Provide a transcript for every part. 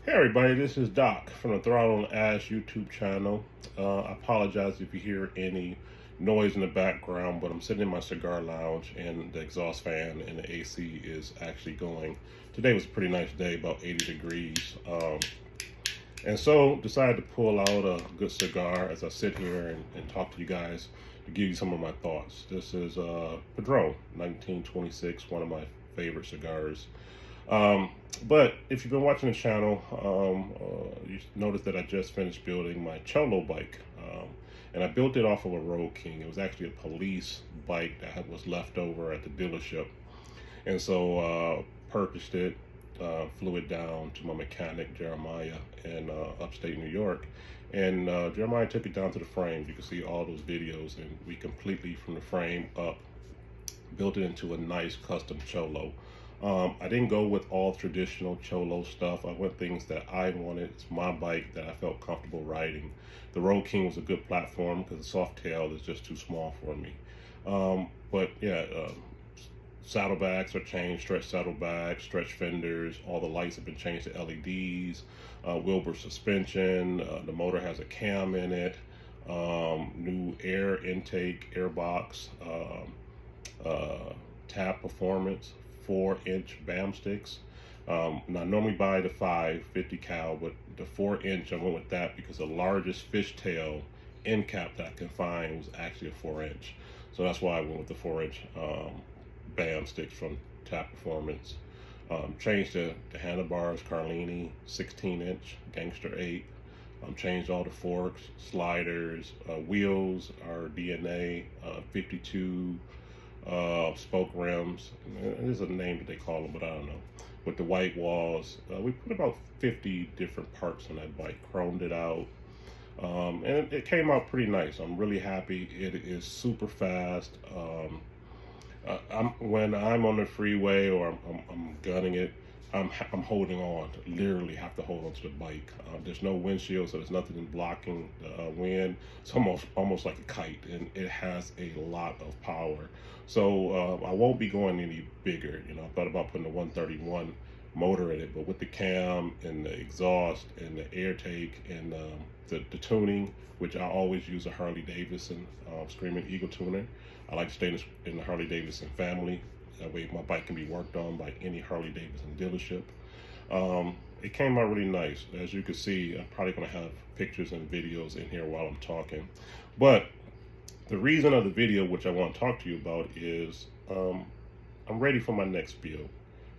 Hey everybody, this is Doc from the Throttle and Ash YouTube channel. I apologize if you hear any noise in the background, but I'm sitting in my cigar lounge and the exhaust fan and the AC is actually going. Today was a pretty nice day, about 80 degrees. And so decided to pull out a good cigar as I sit here and talk to you guys to give you some of my thoughts. This is Padron 1926, one of my favorite cigars. But if you've been watching the channel, you noticed that I just finished building my Cholo bike. And I built it off of a Road King. It was actually a police bike that was left over at the dealership. And so purchased it, flew it down to my mechanic, Jeremiah, in upstate New York. And Jeremiah took it down to the frame. You can see all those videos, and we completely, from the frame up, built it into a nice custom Cholo. I didn't go with all traditional Cholo stuff. I went things that I wanted. It's my bike that I felt comfortable riding. The Road King was a good platform because the soft tail is just too small for me. But yeah, saddlebags are changed, stretch saddlebags, stretch fenders. All the lights have been changed to LEDs. Wilbur suspension. The motor has a cam in it. New air intake, air box, tab performance. 4-inch BAM sticks. Now I normally buy the 550 cal, but the 4-inch I went with that because the largest fishtail end cap that I can find was actually a 4-inch. So that's why I went with the 4-inch BAM sticks from Tab Performance. Changed the handlebars, Carlini 16-inch Gangster 8. Changed all the forks, sliders, wheels are DNA 52. Spoke rims. There's a name that they call them, but I don't know. With the white walls, we put about 50 different parts on that bike, chromed it out, and it came out pretty nice. I'm really happy. It is super fast. When I'm on the freeway or I'm gunning it, I'm holding on. Literally have to hold on to the bike. There's no windshield, so there's nothing blocking the wind. It's almost like a kite, and it has a lot of power. So I won't be going any bigger. You know, I thought about putting a 131 motor in it, but with the cam and the exhaust and the air take and the tuning, which I always use a Harley Davidson Screaming Eagle tuner. I like to stay in the Harley Davidson family. That way my bike can be worked on by any Harley Davidson dealership. It came out really nice. As you can see, I'm probably going to have pictures and videos in here while I'm talking. But the reason of the video, which I want to talk to you about, is I'm ready for my next build.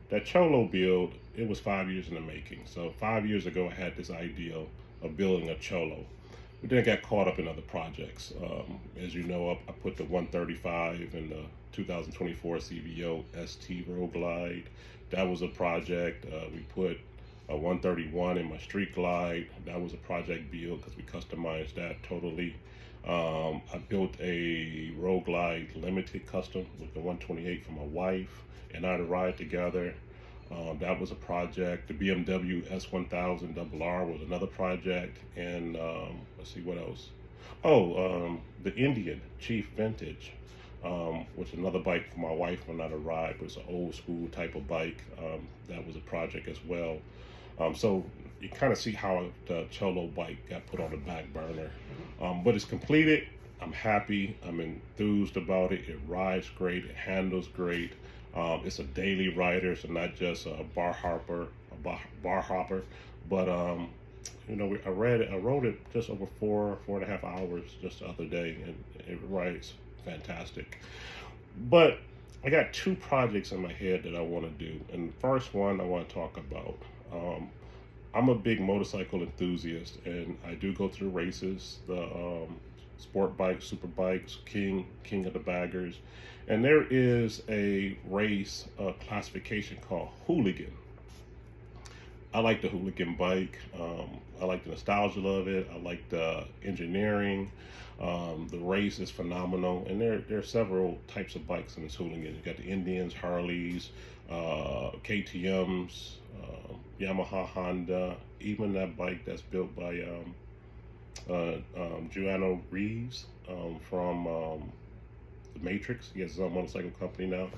That Cholo build, it was 5 years in the making. So 5 years ago, I had this idea of building a Cholo. But then I got caught up in other projects. As you know, I put the 135 in the 2024 CVO ST Road Glide. That was a project. We put a 131 in my Street Glide. That was a project build because we customized that totally. I built a Road Glide Limited custom with the 128 for my wife and I to ride together. That was a project. The BMW S1000 RR was another project. And let's see what else. Oh, the Indian Chief Vintage, which is another bike for my wife and I to ride, but it's an old school type of bike. That was a project as well. So you kind of see how the Cholo bike got put on the back burner. But it's completed. I'm happy. I'm enthused about it. It rides great. It handles great. It's a daily rider, so not just a bar hopper, but you know, I rode it just over 4.5 hours just the other day, and it rides fantastic. But I got two projects in my head that I want to do, and the first one I want to talk about. I'm a big motorcycle enthusiast, and I do go to the races, the sport bikes, super bikes, king of the baggers. And there is a race classification called Hooligan. I like the Hooligan bike. I like the nostalgia of it. I like the engineering. The race is phenomenal. And there are several types of bikes in this Hooligan. You got the Indians, Harleys, KTMs, Yamaha, Honda, even that bike that's built by Keanu Reeves from the Matrix. He has his own motorcycle company now.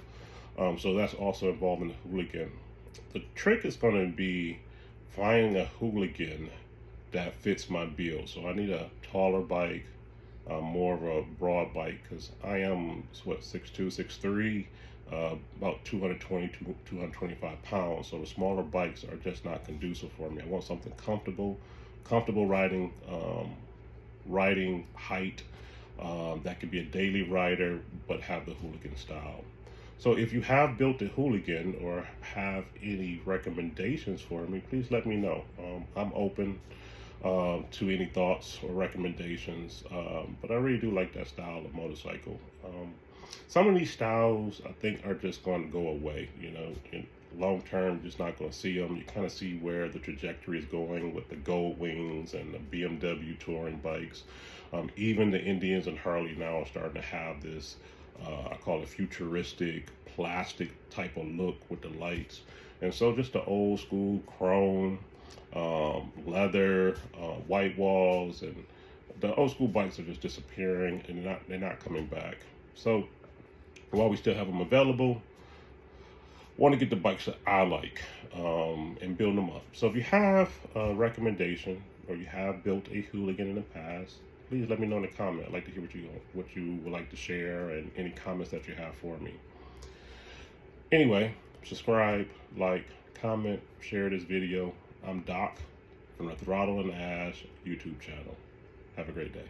So that's also involved in the Hooligan. The trick is going to be finding a hooligan that fits my build. So I need a taller bike, more of a broad bike, because I am what, 6'2", 6'3", about 220 to 225 pounds. So the smaller bikes are just not conducive for me. I want something comfortable riding, riding height, that could be a daily rider but have the hooligan style. So if you have built a hooligan or have any recommendations for me, please let me know. I'm open to any thoughts or recommendations, but I really do like that style of motorcycle. Some of these styles I think are just going to go away, you know, in long term, just not going to see them. You kind of see where the trajectory is going with the gold wings and the BMW touring bikes. Even the Indians and Harley now are starting to have this, I call it futuristic plastic type of look with the lights. And so just the old school chrome, leather, white walls, and the old school bikes are just disappearing, and they're not coming back. So while we still have them available, want to get the bikes that I like, and build them up. So if you have a recommendation or you have built a hooligan in the past, please let me know in the comment. I'd like to hear what you would like to share and any comments that you have for me. Anyway, subscribe, like, comment, share this video. I'm Doc from the Throttle and Ash YouTube channel. Have a great day.